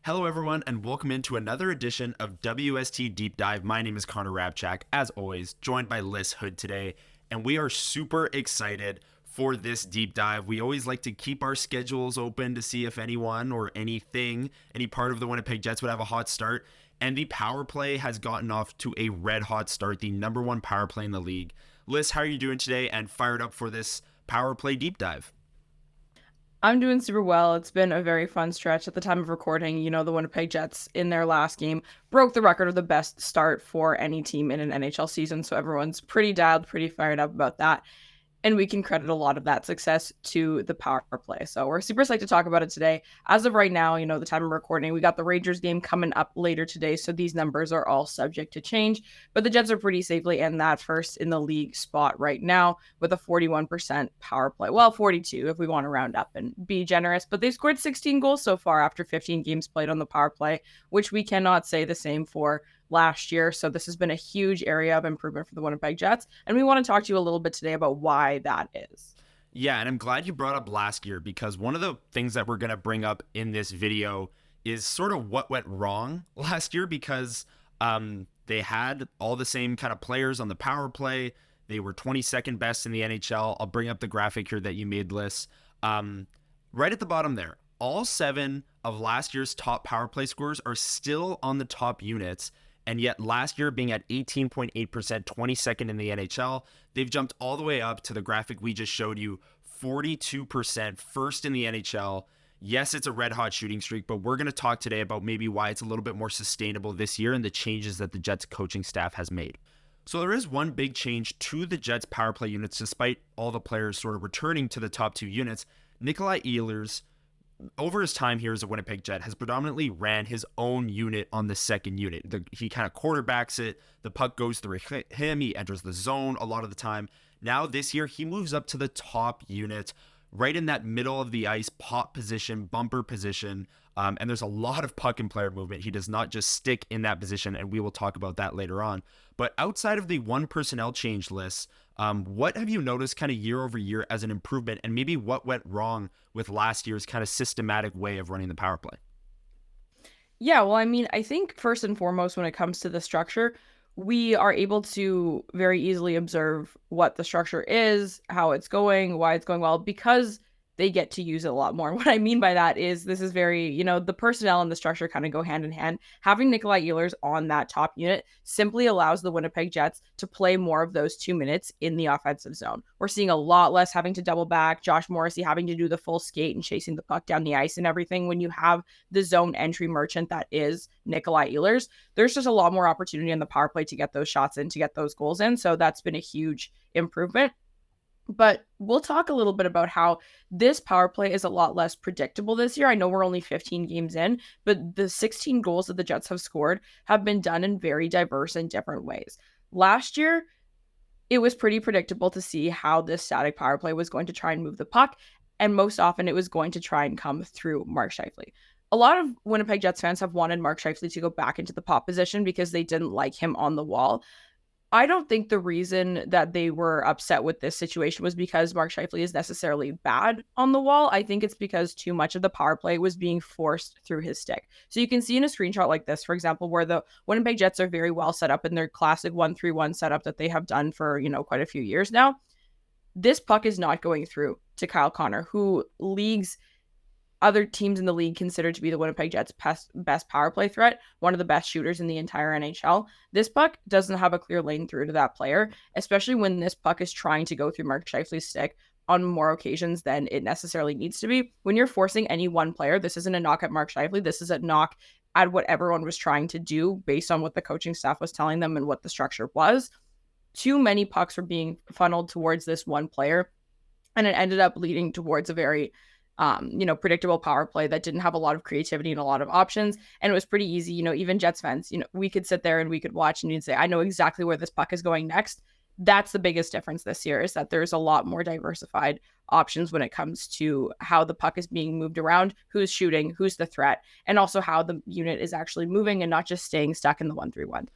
Hello, everyone, and welcome into another edition of WST Deep Dive. My name is Hrabchak, as always, joined by Lyss Houde today, and we are super excited for this deep dive. We always like to keep our schedules open to see if anyone or anything, any part of the Winnipeg Jets would have a hot start, and the power play has gotten off to a red hot start, the number one power play in the league. Lyss, how are you doing today, and fired up for this power play deep dive? I'm doing super well. It's been a very fun stretch at the time of recording. The Winnipeg Jets in their last game broke the record of the best start for any team in an NHL season. So everyone's pretty dialed, pretty fired up about that. And we can credit a lot of that success to the power play. So we're super psyched to talk about it today. As of right now, the time of recording, we got the Rangers game coming up later today. So these numbers are all subject to change. But the Jets are pretty safely in that first in the league spot right now with a 41% power play. Well, 42 if we want to round up and be generous. But they've scored 16 goals so far after 15 games played on the power play, which we cannot say the same for last year. So this has been a huge area of improvement for the Winnipeg Jets. And we want to talk to you a little bit today about why that is. Yeah, and I'm glad you brought up last year because one of the things that we're going to bring up in this video is sort of what went wrong last year because they had all the same kind of players on the power play. They were 22nd best in the NHL. I'll bring up the graphic here that you made, Lyss. Right at the bottom there, all 7 of last year's top power play scores are still on the top units. And yet last year being at 18.8%, 22nd in the NHL, they've jumped all the way up to the graphic we just showed you, 42%, first in the NHL. Yes, it's a red hot shooting streak, but we're going to talk today about maybe why it's a little bit more sustainable this year and the changes that the Jets coaching staff has made. So there is one big change to the Jets power play units, despite all the players sort of returning to the top 2 units. Nikolai Ehlers, over his time here as a Winnipeg Jet, has predominantly ran his own unit on the second unit. He kind of quarterbacks it. The puck goes through him. He enters the zone a lot of the time. Now this year, he moves up to the top unit, right in that middle of the ice, pop position, bumper position. And there's a lot of puck and player movement. He does not just stick in that position, and we will talk about that later on. But outside of the one personnel change list, what have you noticed kind of year over year as an improvement, and maybe what went wrong with last year's kind of systematic way of running the power play? Yeah, well, I think first and foremost, when it comes to the structure, we are able to very easily observe what the structure is, how it's going, why it's going well, because they get to use it a lot more. What I mean by that is this is very, the personnel and the structure kind of go hand in hand. Having Nikolai Ehlers on that top unit simply allows the Winnipeg Jets to play more of those 2 minutes in the offensive zone. We're seeing a lot less having to double back, Josh Morrissey having to do the full skate and chasing the puck down the ice and everything. When you have the zone entry merchant that is Nikolai Ehlers, there's just a lot more opportunity on the power play to get those shots in, to get those goals in. So that's been a huge improvement. But we'll talk a little bit about how this power play is a lot less predictable this year. I know we're only 15 games in, but the 16 goals that the Jets have scored have been done in very diverse and different ways. Last year, it was pretty predictable to see how this static power play was going to try and move the puck, and most often it was going to try and come through Mark Scheifele. A lot of Winnipeg Jets fans have wanted Mark Scheifele to go back into the pop position because they didn't like him on the wall. I don't think the reason that they were upset with this situation was because Mark Scheifele is necessarily bad on the wall. I think it's because too much of the power play was being forced through his stick. So you can see in a screenshot like this, for example, where the Winnipeg Jets are very well set up in their classic 1-3-1 setup that they have done for, quite a few years now. This puck is not going through to Kyle Connor, who leagues other teams in the league considered to be the Winnipeg Jets' best power play threat, one of the best shooters in the entire NHL. This puck doesn't have a clear lane through to that player, especially when this puck is trying to go through Mark Scheifele's stick on more occasions than it necessarily needs to be. When you're forcing any one player, this isn't a knock at Mark Scheifele, this is a knock at what everyone was trying to do based on what the coaching staff was telling them and what the structure was. Too many pucks were being funneled towards this one player, and it ended up leading towards a very predictable power play that didn't have a lot of creativity and a lot of options. And it was pretty easy, even Jets fans, we could sit there and we could watch and you'd say, I know exactly where this puck is going next. That's the biggest difference this year, is that there's a lot more diversified options when it comes to how the puck is being moved around, who's shooting, who's the threat, and also how the unit is actually moving and not just staying stuck in the 1-3-1.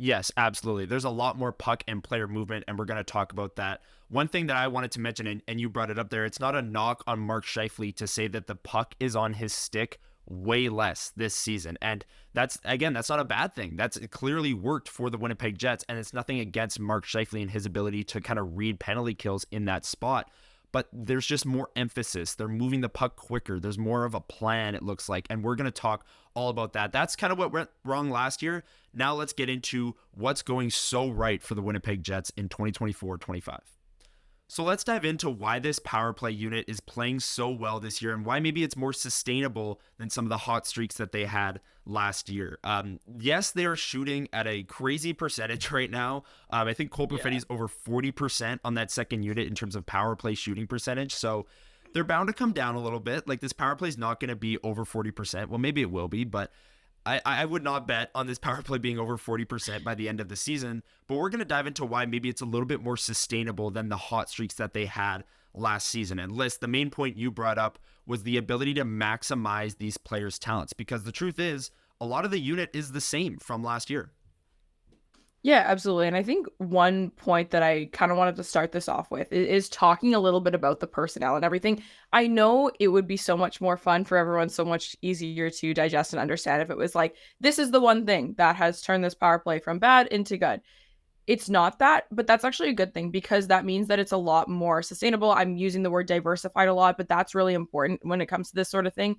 Yes, absolutely. There's a lot more puck and player movement, and we're going to talk about that. One thing that I wanted to mention, and you brought it up there, it's not a knock on Mark Scheifele to say that the puck is on his stick way less this season. And that's not a bad thing. It clearly worked for the Winnipeg Jets, and it's nothing against Mark Scheifele and his ability to kind of read penalty kills in that spot. But there's just more emphasis. They're moving the puck quicker. There's more of a plan, it looks like. And we're going to talk all about that. That's kind of what went wrong last year. Now let's get into what's going so right for the Winnipeg Jets in 2024-25. So let's dive into why this power play unit is playing so well this year and why maybe it's more sustainable than some of the hot streaks that they had last year. Yes, they are shooting at a crazy percentage right now. I think Cole Perfetti's over 40% on that second unit in terms of power play shooting percentage. So they're bound to come down a little bit. Like, this power play is not going to be over 40%. Well, maybe it will be, but I would not bet on this power play being over 40% by the end of the season, but we're going to dive into why maybe it's a little bit more sustainable than the hot streaks that they had last season. And Lyss, the main point you brought up was the ability to maximize these players' talents, because the truth is a lot of the unit is the same from last year. Yeah, absolutely. And I think one point that I kind of wanted to start this off with is talking a little bit about the personnel and everything. I know it would be so much more fun for everyone, so much easier to digest and understand if it was like, this is the one thing that has turned this power play from bad into good. It's not that, but that's actually a good thing, because that means that it's a lot more sustainable. I'm using the word diversified a lot, but that's really important when it comes to this sort of thing.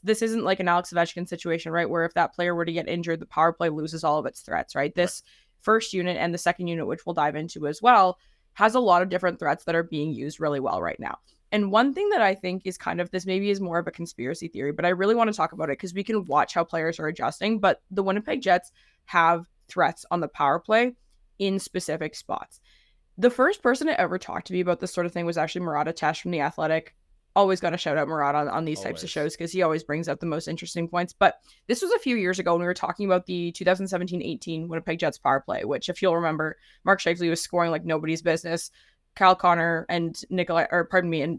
This isn't like an Alex Ovechkin situation, right? Where if that player were to get injured, the power play loses all of its threats, right? This first unit and the second unit, which we'll dive into as well, has a lot of different threats that are being used really well right now. And one thing that I think is kind of, this maybe is more of a conspiracy theory, but I really want to talk about it because we can watch how players are adjusting. But the Winnipeg Jets have threats on the power play in specific spots. The first person to ever talk to me about this sort of thing was actually Murat Atesh from The Athletic. Always got to shout out Murat on these types of shows because he always brings up the most interesting points. But this was a few years ago when we were talking about the 2017-18 Winnipeg Jets power play, which, if you'll remember, Mark Scheifele was scoring like nobody's business. Kyle Connor and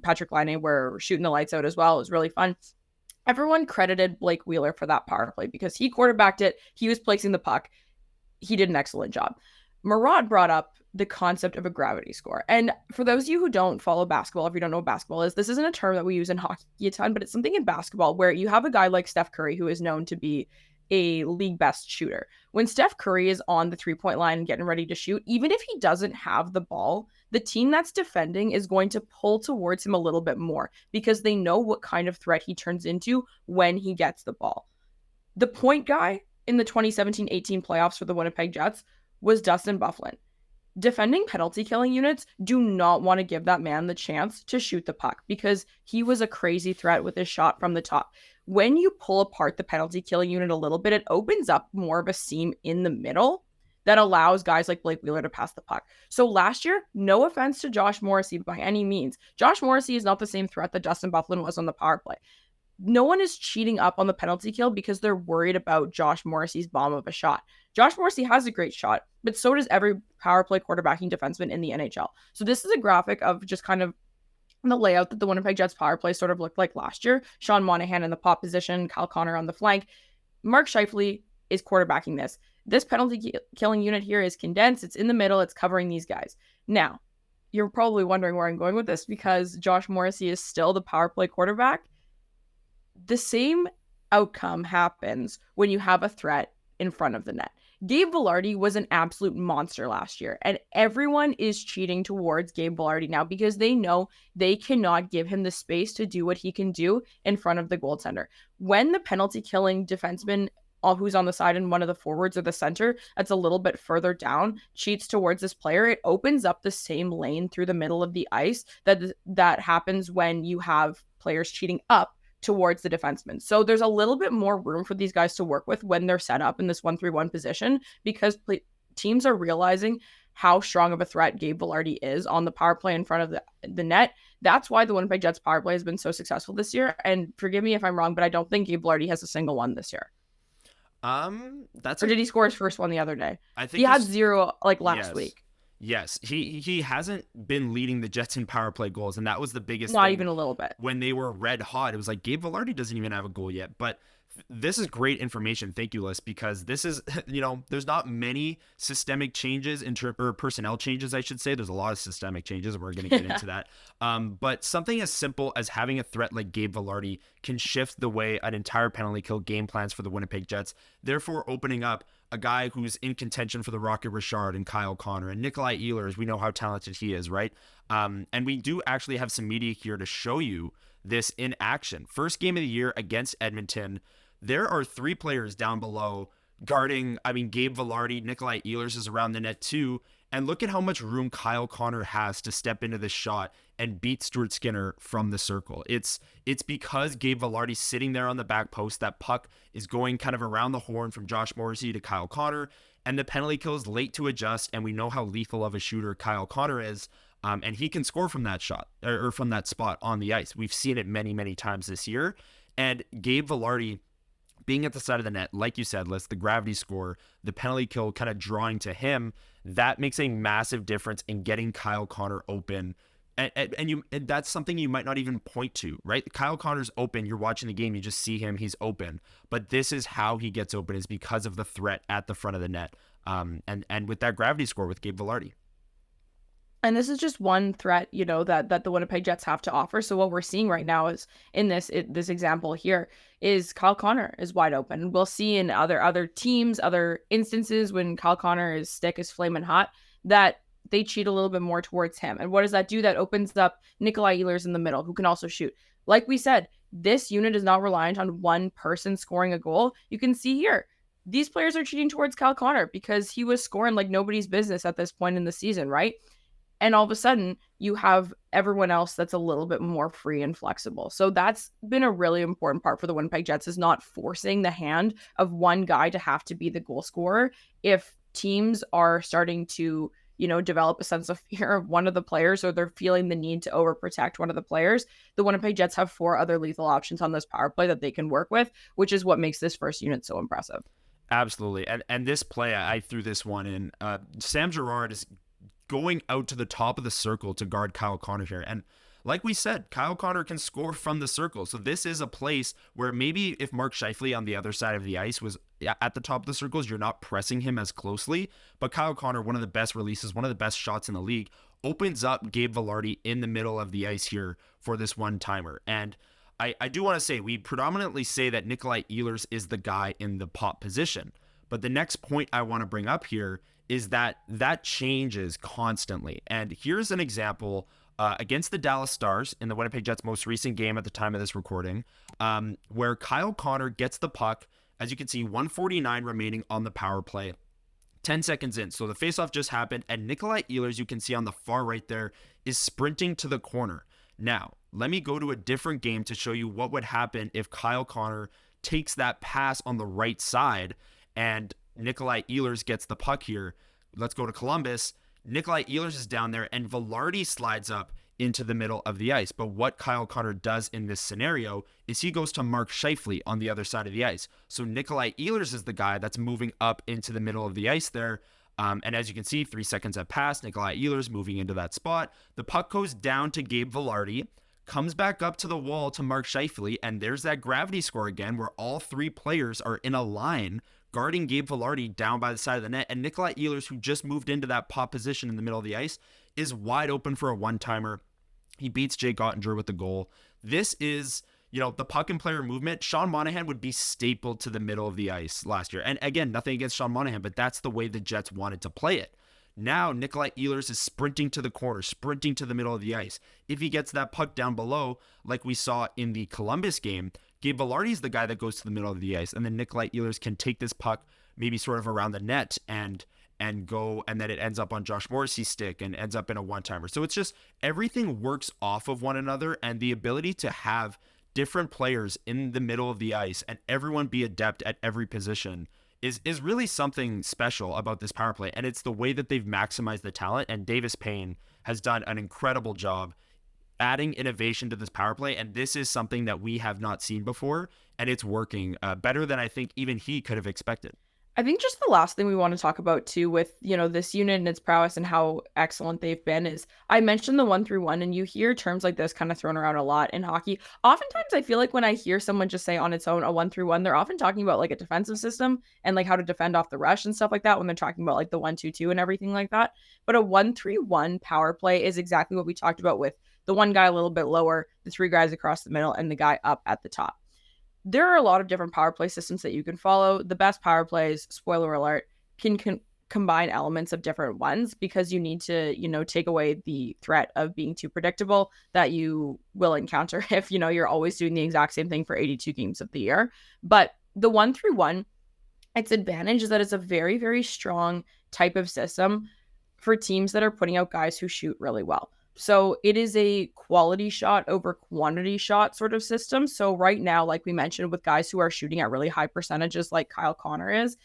Patrick Laine were shooting the lights out as well. It was really fun. Everyone credited Blake Wheeler for that power play because he quarterbacked it. He was placing the puck. He did an excellent job. Murat brought up the concept of a gravity score. And for those of you who don't follow basketball, if you don't know what basketball is, this isn't a term that we use in hockey a ton, but it's something in basketball where you have a guy like Steph Curry, who is known to be a league best shooter. When Steph Curry is on the 3-point line and getting ready to shoot, even if he doesn't have the ball, the team that's defending is going to pull towards him a little bit more because they know what kind of threat he turns into when he gets the ball. The point guy in the 2017-18 playoffs for the Winnipeg Jets was Dustin Byfuglien. Defending penalty killing units do not want to give that man the chance to shoot the puck because he was a crazy threat with his shot from the top. When you pull apart the penalty killing unit a little bit, it opens up more of a seam in the middle that allows guys like Blake Wheeler to pass the puck. So last year, no offense to Josh Morrissey by any means, Josh Morrissey is not the same threat that Dustin Byfuglien was on the power play. No one is cheating up on the penalty kill because they're worried about Josh Morrissey's bomb of a shot. Josh Morrissey has a great shot, but so does every power play quarterbacking defenseman in the NHL. So this is a graphic of just kind of the layout that the Winnipeg Jets power play sort of looked like last year. Sean Monahan in the pop position, Kyle Connor on the flank. Mark Scheifele is quarterbacking this. This penalty killing unit here is condensed. It's in the middle. It's covering these guys. Now, you're probably wondering where I'm going with this because Josh Morrissey is still the power play quarterback. The same outcome happens when you have a threat in front of the net. Gabe Vilardi was an absolute monster last year, and everyone is cheating towards Gabe Vilardi now because they know they cannot give him the space to do what he can do in front of the goaltender. When the penalty killing defenseman, who's on the side and one of the forwards or the center that's a little bit further down, cheats towards this player, it opens up the same lane through the middle of the ice that happens when you have players cheating up towards the defenseman. So there's a little bit more room for these guys to work with when they're set up in this 1-3-1 position because teams are realizing how strong of a threat Gabe Vilardi is on the power play in front of the net. That's why the Winnipeg Jets power play has been so successful this year. And forgive me if I'm wrong, but I don't think Gabe Vilardi has a single one this year. Did he score his first one the other day? I think he had 0 last week. Yes, he hasn't been leading the Jets in power play goals, and that was the biggest Not thing. even a little bit. When they were red hot, it was like Gabe Vilardi doesn't even have a goal yet. But This is great information. Thank you, Liz, because this is, there's not many systemic changes or personnel changes, I should say. There's a lot of systemic changes, and we're going to get into that. But something as simple as having a threat like Gabe Vilardi can shift the way an entire penalty kill game plans for the Winnipeg Jets, therefore opening up a guy who's in contention for the Rocket Richard and Kyle Connor and Nikolai Ehlers. We know how talented he is, right? And we do actually have some media here to show you this in action. First game of the year against Edmonton. There are 3 players down below guarding, Gabe Vilardi, Nikolai Ehlers is around the net too. And look at how much room Kyle Connor has to step into this shot and beat Stuart Skinner from the circle. It's because Gabe Vilardi's sitting there on the back post. That puck is going kind of around the horn from Josh Morrissey to Kyle Connor, and the penalty kill is late to adjust, and we know how lethal of a shooter Kyle Connor is. And he can score from that shot or from that spot on the ice. We've seen it many, many times this year. And Gabe Vilardi being at the side of the net, like you said, Liz, the gravity score, the penalty kill kind of drawing to him, that makes a massive difference in getting Kyle Connor open. And that's something you might not even point to, right? Kyle Connor's open. You're watching the game. You just see him. He's open. But this is how he gets open, is because of the threat at the front of the net. And with that gravity score with Gabe Vilardi. And this is just one threat, that the Winnipeg Jets have to offer. So what we're seeing right now is in this example here is Kyle Connor is wide open. We'll see in other teams, other instances when Kyle Connor's stick is flaming hot, that they cheat a little bit more towards him. And what does that do? That opens up Nikolai Ehlers in the middle, who can also shoot. Like we said, this unit is not reliant on one person scoring a goal. You can see here, these players are cheating towards Kyle Connor because he was scoring like nobody's business at this point in the season, right? And all of a sudden, you have everyone else that's a little bit more free and flexible. So that's been a really important part for the Winnipeg Jets, is not forcing the hand of one guy to have to be the goal scorer. If teams are starting to, develop a sense of fear of one of the players, or they're feeling the need to overprotect one of the players, the Winnipeg Jets have 4 other lethal options on this power play that they can work with, which is what makes this first unit so impressive. Absolutely. And this play, I threw this one in. Sam Girard is going out to the top of the circle to guard Kyle Connor here. And like we said, Kyle Connor can score from the circle. So this is a place where maybe if Mark Scheifele on the other side of the ice was at the top of the circles, you're not pressing him as closely. But Kyle Connor, one of the best releases, one of the best shots in the league, opens up Gabe Vilardi in the middle of the ice here for this one-timer. And I do want to say, we predominantly say that Nikolai Ehlers is the guy in the pop position. But the next point I want to bring up here is that changes constantly. And here's an example against the Dallas Stars in the Winnipeg Jets' most recent game at the time of this recording, where Kyle Connor gets the puck. As you can see, 1:49 remaining on the power play, 10 seconds in. So the faceoff just happened, and Nikolai Ehlers, you can see on the far right there, is sprinting to the corner. Now, let me go to a different game to show you what would happen if Kyle Connor takes that pass on the right side and Nikolai Ehlers gets the puck here. Let's go to Columbus. Nikolai Ehlers is down there, and Vilardi slides up into the middle of the ice. But what Kyle Connor does in this scenario is he goes to Mark Scheifele on the other side of the ice. So Nikolai Ehlers is the guy that's moving up into the middle of the ice there. And as you can see, 3 seconds have passed. Nikolai Ehlers moving into that spot. The puck goes down to Gabe Vilardi, comes back up to the wall to Mark Scheifele, and there's that gravity score again where all 3 players are in a line guarding Gabe Vilardi down by the side of the net. And Nikolai Ehlers, who just moved into that pop position in the middle of the ice, is wide open for a one-timer. He beats Jake Ottinger with the goal. This is, the puck and player movement. Sean Monahan would be stapled to the middle of the ice last year. And again, nothing against Sean Monahan, but that's the way the Jets wanted to play it. Now, Nikolai Ehlers is sprinting to the corner, sprinting to the middle of the ice. If he gets that puck down below, like we saw in the Columbus game, Gabe Vilardi is the guy that goes to the middle of the ice, and then Nikolai Ehlers can take this puck maybe sort of around the net and go, and then it ends up on Josh Morrissey's stick and ends up in a one-timer. So it's just everything works off of one another, and the ability to have different players in the middle of the ice and everyone be adept at every position is really something special about this power play. And it's the way that they've maximized the talent, and Davis Payne has done an incredible job adding innovation to this power play, and this is something that we have not seen before, and it's working better than I think even he could have expected. I think just the last thing we want to talk about too with, this unit and its prowess and how excellent they've been is I mentioned the 1-3-1, and you hear terms like this kind of thrown around a lot in hockey. Oftentimes I feel like when I hear someone just say on its own a 1-3-1, they're often talking about like a defensive system and like how to defend off the rush and stuff like that when they're talking about like the 1-2-2 and everything like that. But a 1-3-1 power play is exactly what we talked about with the one guy a little bit lower, the three guys across the middle, and the guy up at the top. There are a lot of different power play systems that you can follow. The best power plays, spoiler alert, can combine elements of different ones because you need to, take away the threat of being too predictable that you will encounter if, you're always doing the exact same thing for 82 games of the year. But the 1-3-1, its advantage is that it's a very, very strong type of system for teams that are putting out guys who shoot really well. So it is a quality shot over quantity shot sort of system. So right now, like we mentioned, with guys who are shooting at really high percentages like Kyle Connor is,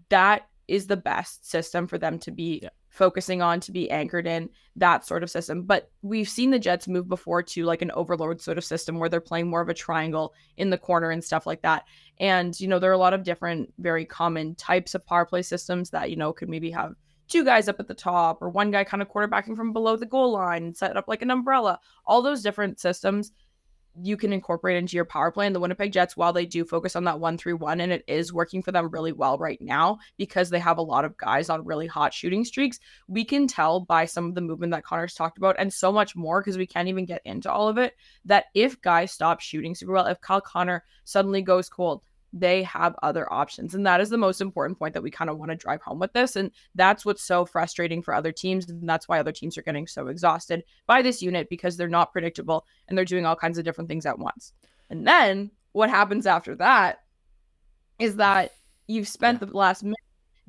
that is the best system for them to be focusing on, to be anchored in, that sort of system. But we've seen the Jets move before to like an overload sort of system where they're playing more of a triangle in the corner and stuff like that. And, there are a lot of different, very common types of power play systems that, could maybe have two guys up at the top or one guy kind of quarterbacking from below the goal line and set up like an umbrella. All those different systems you can incorporate into your power play. And the Winnipeg Jets, while they do focus on that 1-3-1, and it is working for them really well right now because they have a lot of guys on really hot shooting streaks, we can tell by some of the movement that Connor's talked about and so much more because we can't even get into all of it, that if guys stop shooting super well, if Kyle Connor suddenly goes cold, they have other options. And that is the most important point that we kind of want to drive home with this. And that's what's so frustrating for other teams. And that's why other teams are getting so exhausted by this unit because they're not predictable and they're doing all kinds of different things at once. And then what happens after that is that you've spent the last minute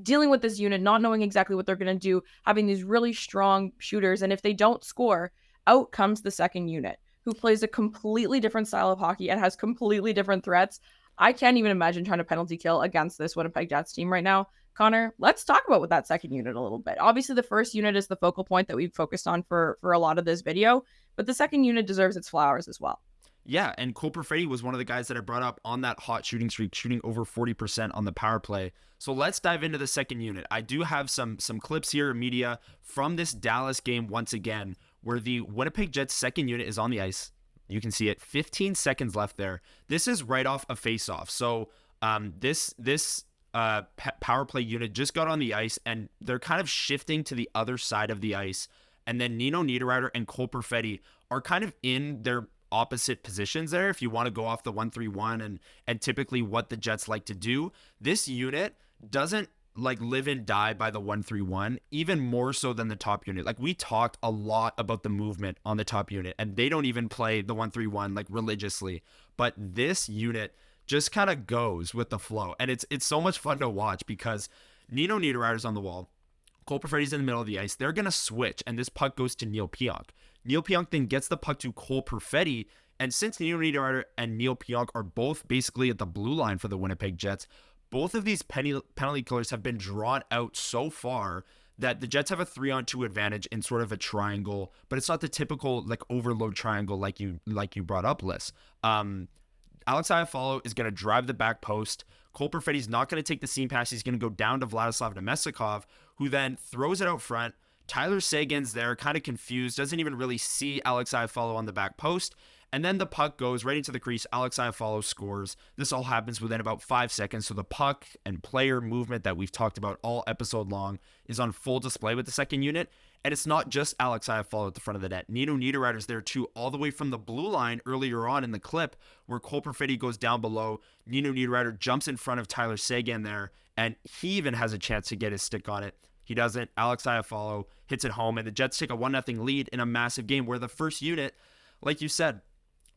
dealing with this unit, not knowing exactly what they're going to do, having these really strong shooters. And if they don't score, out comes the second unit who plays a completely different style of hockey and has completely different threats. I can't even imagine trying to penalty kill against this Winnipeg Jets team right now. Connor, let's talk about with that second unit a little bit. Obviously, the first unit is the focal point that we've focused on for a lot of this video, but the second unit deserves its flowers as well. Yeah, and Cole Perfetti was one of the guys that I brought up on that hot shooting streak, shooting over 40% on the power play. So let's dive into the second unit. I do have some clips here, media, from this Dallas game once again, where the Winnipeg Jets second unit is on the ice. You can see it, 15 seconds left there. This is right off a face-off. So this power play unit just got on the ice, and they're kind of shifting to the other side of the ice. And then Nino Niederreiter and Cole Perfetti are kind of in their opposite positions there if you want to go off the 1-3-1 and typically what the Jets like to do. This unit doesn't like live and die by the 1-3-1, even more so than the top unit. Like we talked a lot about the movement on the top unit, and they don't even play the 1-3-1 like religiously. But this unit just kind of goes with the flow, and it's so much fun to watch because Nino Niederreiter's on the wall, Cole Perfetti's in the middle of the ice. They're gonna switch, and this puck goes to Neil Pionk. Neil Pionk then gets the puck to Cole Perfetti, and since Nino Niederreiter and Neil Pionk are both basically at the blue line for the Winnipeg Jets, both of these penalty killers have been drawn out so far that the Jets have a 3-on-2 advantage in sort of a triangle, but it's not the typical like overload triangle like you brought up, Lyss. Alex Iafallo is going to drive the back post. Cole Perfetti's not going to take the seam pass. He's going to go down to Vladislav Nemestikov, who then throws it out front. Tyler Seguin's there, kind of confused, doesn't even really see Alex Iafallo on the back post. And then the puck goes right into the crease. Alex Iafallo scores. This all happens within about 5 seconds. So the puck and player movement that we've talked about all episode long is on full display with the second unit. And it's not just Alex Iafallo at the front of the net. Nino Niederreiter's there too, all the way from the blue line earlier on in the clip where Cole Perfetti goes down below. Nino Niederreiter jumps in front of Tyler Seguin there, and he even has a chance to get his stick on it. He doesn't. Alex Iafallo hits it home, and the Jets take a 1-0 lead in a massive game where the first unit, like you said,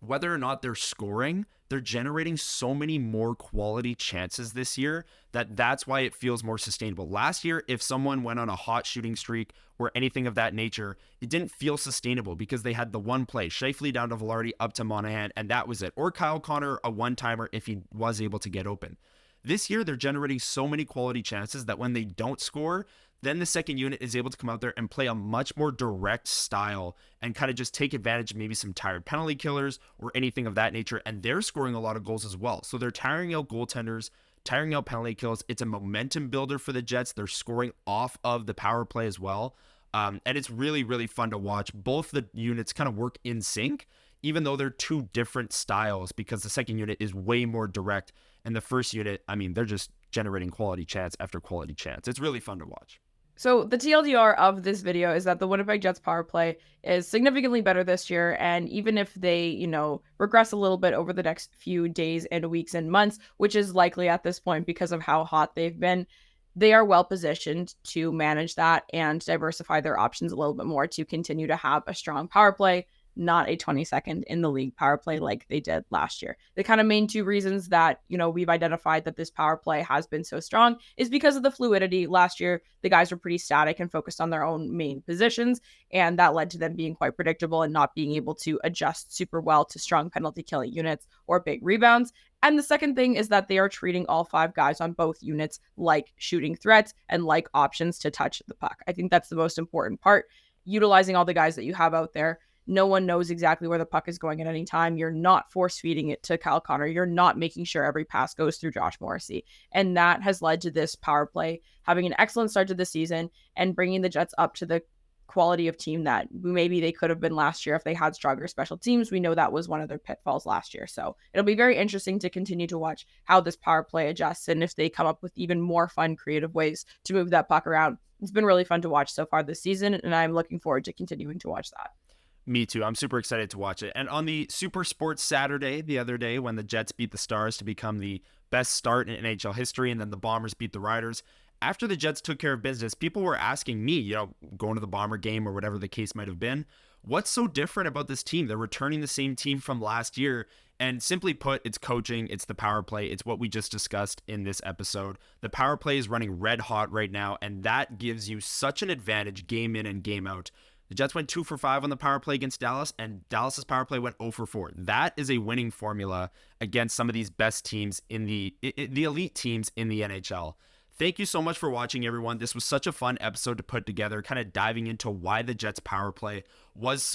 whether or not they're scoring, they're generating so many more quality chances this year that's why it feels more sustainable. Last year, if someone went on a hot shooting streak or anything of that nature, it didn't feel sustainable because they had the one play, Scheifele down to Velarde, up to Monahan, and that was it. Or Kyle Connor, a one-timer if he was able to get open. This year, they're generating so many quality chances that when they don't score, then the second unit is able to come out there and play a much more direct style and kind of just take advantage of maybe some tired penalty killers or anything of that nature. And they're scoring a lot of goals as well. So they're tiring out goaltenders, tiring out penalty kills. It's a momentum builder for the Jets. They're scoring off of the power play as well. And it's really, really fun to watch. Both the units kind of work in sync, even though they're two different styles, because the second unit is way more direct. And the first unit, I mean, they're just generating quality chance after quality chance. It's really fun to watch. So the TLDR of this video is that the Winnipeg Jets power play is significantly better this year. And even if they, regress a little bit over the next few days and weeks and months, which is likely at this point because of how hot they've been, they are well positioned to manage that and diversify their options a little bit more to continue to have a strong power play, not a 22nd in the league power play like they did last year. The kind of main two reasons that, we've identified that this power play has been so strong is because of the fluidity. Last year, the guys were pretty static and focused on their own main positions, and that led to them being quite predictable and not being able to adjust super well to strong penalty killing units or big rebounds. And the second thing is that they are treating all 5 guys on both units like shooting threats and like options to touch the puck. I think that's the most important part. Utilizing all the guys that you have out there. No one knows exactly where the puck is going at any time. You're not force feeding it to Kyle Connor. You're not making sure every pass goes through Josh Morrissey. And that has led to this power play having an excellent start to the season and bringing the Jets up to the quality of team that maybe they could have been last year if they had stronger special teams. We know that was one of their pitfalls last year. So it'll be very interesting to continue to watch how this power play adjusts and if they come up with even more fun, creative ways to move that puck around. It's been really fun to watch so far this season, and I'm looking forward to continuing to watch that. Me too. I'm super excited to watch it. And on the Super Sports Saturday the other day, when the Jets beat the Stars to become the best start in NHL history, and then the Bombers beat the Riders, after the Jets took care of business, people were asking me, going to the Bomber game or whatever the case might have been, what's so different about this team? They're returning the same team from last year. And simply put, it's coaching, it's the power play, it's what we just discussed in this episode. The power play is running red hot right now, and that gives you such an advantage game in and game out. The Jets went 2 for 5 on the power play against Dallas, and Dallas's power play went 0 for 4. That is a winning formula against some of these best teams in the elite teams in the NHL. Thank you so much for watching, everyone. This was such a fun episode to put together, kind of diving into why the Jets power play was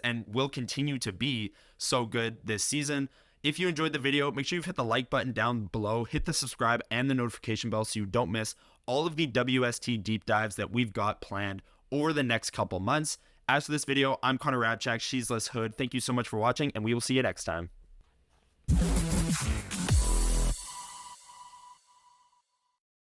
and will continue to be so good this season. If you enjoyed the video, make sure you've hit the like button down below, hit the subscribe and the notification bell so you don't miss all of the WST deep dives that we've got planned over the next couple months. As for this video, I'm Hrabchak, she's Lyss Houde. Thank you so much for watching, and we will see you next time.